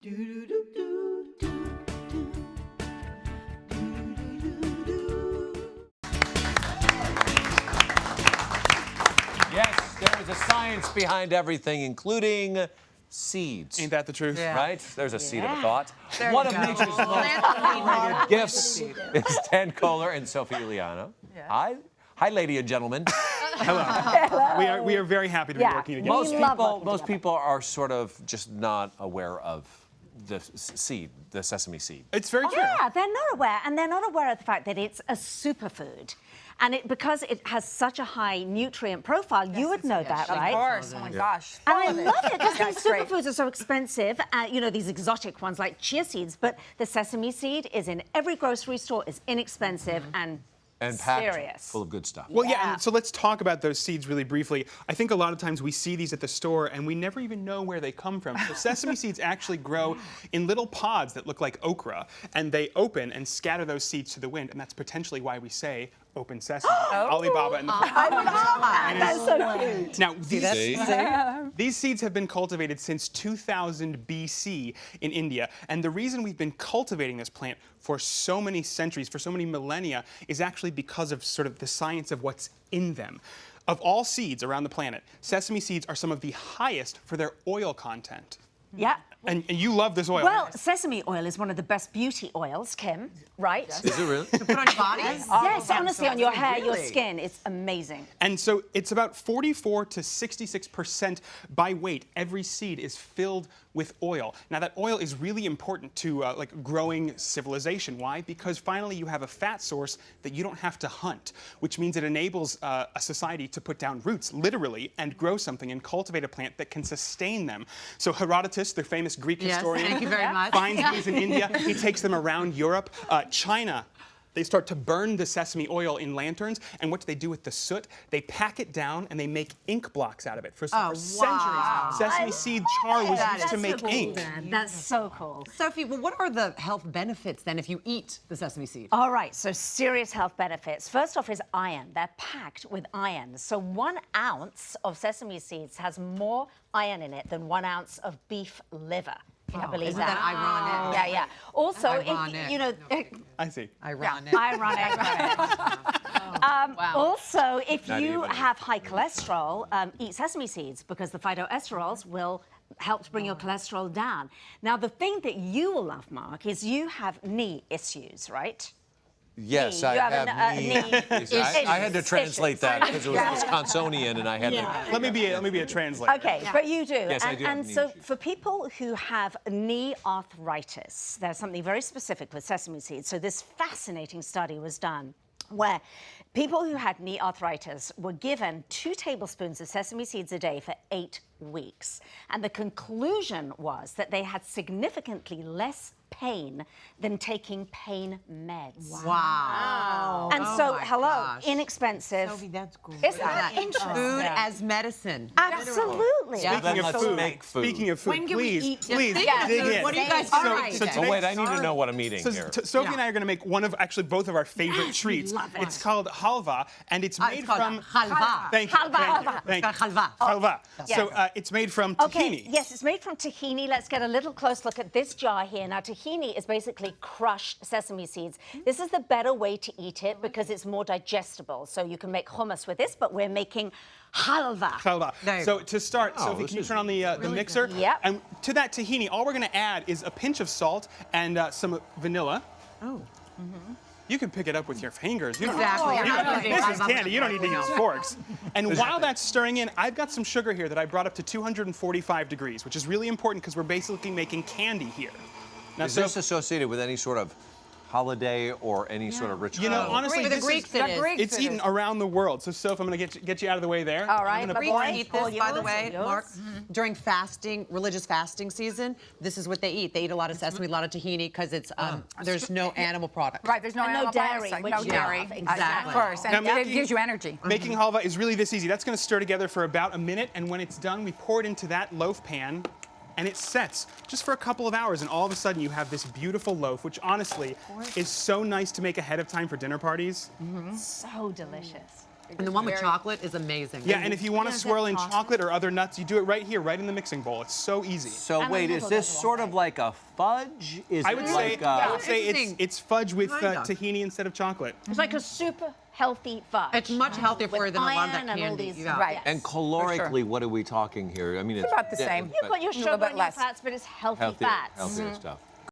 Yes, there is a science behind everything, including seeds. Ain't that the truth? Yeah. Right? There's a seed of a thought. There One you of go. nature's most gifts is Kohler and Sophie Uliano. Yeah. Hi, lady and gentlemen. Hello. We are very happy to be working together. Most people are sort of just not aware of the seed, the sesame seed. It's very true. Yeah, they're not aware, and they're not aware of the fact that it's a superfood. And because it has such a high nutrient profile, you would know that, right? Of course. Oh my gosh. And I love it because Yeah, these it's great. superfoods are so expensive. You know, these exotic ones like chia seeds, but the sesame seed is in every grocery store, is inexpensive and packed serious. full of good stuff. Well, yeah, and so let's talk about those seeds really briefly. I think a lot of times we see these at the store and we never even know where they come from. So sesame seeds actually grow in little pods that look like okra, and they open and scatter those seeds to the wind, and that's potentially why we say open sesame, Alibaba and the That's so cute. Now, these seeds have been cultivated since 2000 BC in India. And the reason we've been cultivating this plant for so many centuries, for so many millennia, is actually because of sort of the science of what's in them. Of all seeds around the planet, sesame seeds are some of the highest for their oil content. Yeah. And you love this oil. Well, sesame oil is one of the best beauty oils, Kim, right? Is it really? To put on your body? Yes, honestly, on your hair, your Really? skin, it's amazing. And so it's about 44 to 66% by weight. Every seed is filled with oil. Now that oil is really important to like growing civilization. Why? Because finally you have a fat source that you don't have to hunt, which means it enables a society to put down roots, literally, and grow something and cultivate a plant that can sustain them. So Herodotus, the famous Greek historian, Thank you very much. finds these in India. He takes them around Europe. China, they start to burn the sesame oil in lanterns, and what do they do with the soot? They pack it down and they make ink blocks out of it. For centuries, sesame seed char was used to make ink. That's so cool. Sophie, well, what are the health benefits then if you eat the sesame seed? All right, so serious health benefits. First off is iron. They're packed with iron. So 1 ounce of sesame seeds has more iron in it than 1 ounce of beef liver. Can you believe Isn't that? ironic? Yeah, yeah. Also, Ironic. if, you know, I see. Ironic. Also, if Not you even. have high cholesterol, eat sesame seeds because the phytoesterols will help to bring your cholesterol down. Now, the thing that you will love, Mark, is you have knee issues, right? Yes, Knee. I You have have knee. issues. I had to translate that because it was Wisconsinian, and I had to. Let me be a translator. Okay, but you do. Yes, I and do have and knee so issues. for people who have knee arthritis, there's something very specific with sesame seeds. So this fascinating study was done where people who had knee arthritis were given 2 tablespoons of sesame seeds a day for 8 weeks. And the conclusion was that they had significantly less pain than taking pain meds. Wow. And Oh so, my hello, gosh. inexpensive. Sophie, that's great. Isn't that interesting? Food as medicine. Absolutely. Yeah. Then let's Absolutely. make food. Speaking of food, When can we please, eat? please Yeah. dig in. What do you guys So- try so today? Oh, today- wait, I need to know what I'm eating So here. Sophie and I are going to make actually both of our favorite treats. love it. It's called halva, and it's made It's called from halva. Thank you. Halva. Thank you. It's called halva. Halva. Yes. So it's made from Okay, tahini. yes, it's made from tahini. Let's get a little close look at this jar here. Now, tahini is basically crushed sesame seeds. This is the better way to eat it because it's more digestible. So you can make hummus with this, but we're making halva. Halva. There you So go. to start, Oh, Sophie, this can you is turn on the mixer? Yep. And to that tahini, all we're going to add is a pinch of salt and some vanilla. Oh. You can pick it up with your fingers. You don't- Exactly. you don't- I'm not this is using- candy. You don't need to use forks. And while that's stirring in, I've got some sugar here that I brought up to 245 degrees, which is really important because we're basically making candy here. Now, Is this associated with any sort of holiday or any sort of ritual? you know, honestly, For the this Greeks, is, it is. it's eaten around the world. So, Soph, I'm going to get you out of the way there. All right, I'm gonna but Greeks boy, eat this, by the yours, way, yours. Mark. During fasting, religious fasting season, this is what they eat. They eat a lot of sesame, a lot of tahini, because it's there's no animal product. Right, there's no And no animal dairy, products, which no you dairy. love, exactly. Of course, and Now, it gives you energy. Making halva is really this easy. That's going to stir together for about a minute, and when it's done, we pour it into that loaf pan, and it sets just for a couple of hours, and all of a sudden you have this beautiful loaf, which honestly is so nice to make ahead of time for dinner parties. So delicious. And the one with chocolate is amazing. Yeah, and if you want to Is it swirl in chocolate? chocolate or other nuts, you do it right here, right in the mixing bowl. It's so easy. So And wait, then is we'll this go sort one of like a fudge? Is I it would say, like I would say Interesting. it's fudge with Kinda. tahini instead of chocolate. It's like a super healthy fudge. It's much healthier for you than a lot of iron that and all candy. these- Yeah. Right. And calorically, what are we talking here? I mean, it's about the same. You've got your little sugar bit and your less. fats, but it's healthy healthier, fats. healthier stuff.